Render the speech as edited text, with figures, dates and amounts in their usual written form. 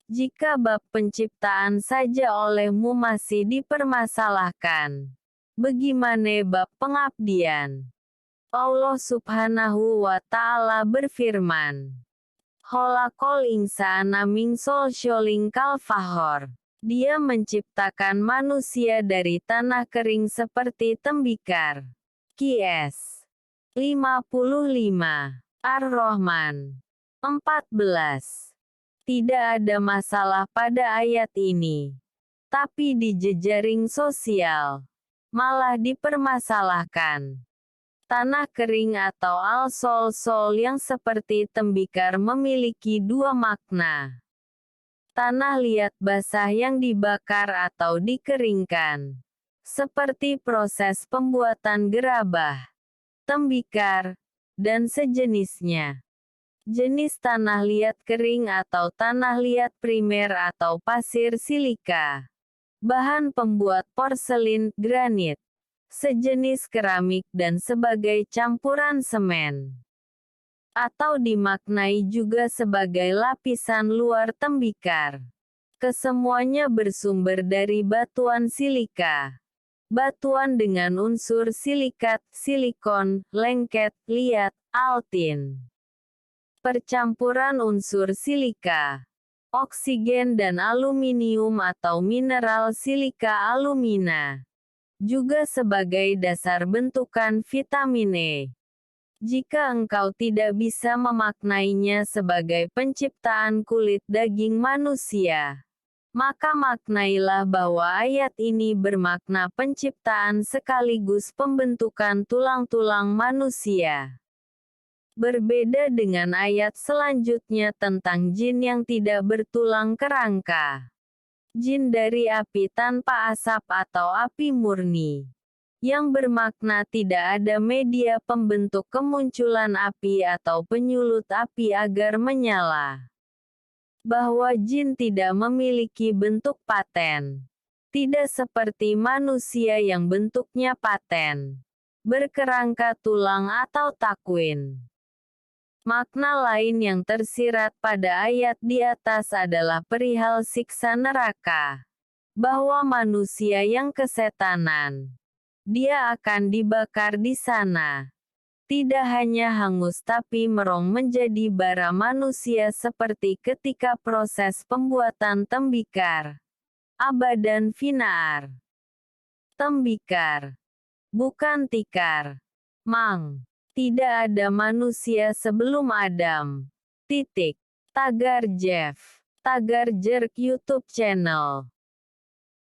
Jika bab penciptaan saja olehmu masih dipermasalahkan, bagaimana bab pengabdian? Allah Subhanahu wa Ta'ala berfirman, Kholaqal insana min solsyoling kal fahor. Dia menciptakan manusia dari tanah kering seperti tembikar. Qs 55. Ar-Rahman 14. Tidak ada masalah pada ayat ini. Tapi di jejaring sosial, malah dipermasalahkan. Tanah kering atau al-sol-sol yang seperti tembikar memiliki dua makna. Tanah liat basah yang dibakar atau dikeringkan. Seperti proses pembuatan gerabah, tembikar, dan sejenisnya. Jenis tanah liat kering atau tanah liat primer atau pasir silika. Bahan pembuat porselin, granit, sejenis keramik dan sebagai campuran semen. Atau dimaknai juga sebagai lapisan luar tembikar. Kesemuanya bersumber dari batuan silika. Batuan dengan unsur silikat, silikon, lengket, liat, altin. Percampuran unsur silika, oksigen dan aluminium atau mineral silika alumina. Juga sebagai dasar bentukan vitamin E. Jika engkau tidak bisa memaknainya sebagai penciptaan kulit daging manusia, maka maknailah bahwa ayat ini bermakna penciptaan sekaligus pembentukan tulang-tulang manusia. Berbeda dengan ayat selanjutnya tentang jin yang tidak bertulang kerangka. Jin dari api tanpa asap atau api murni. Yang bermakna tidak ada media pembentuk kemunculan api atau penyulut api agar menyala. Bahwa jin tidak memiliki bentuk paten. Tidak seperti manusia yang bentuknya paten. Berkerangka tulang atau takwin. Makna lain yang tersirat pada ayat di atas adalah perihal siksa neraka. Bahwa manusia yang kesetanan, dia akan dibakar di sana. Tidak hanya hangus tapi merong menjadi bara manusia seperti ketika proses pembuatan tembikar. Abadan finaar. Tembikar. Bukan tikar. Mang. Tidak ada manusia sebelum Adam. Tagar Jeff. Tagar Jerk YouTube channel.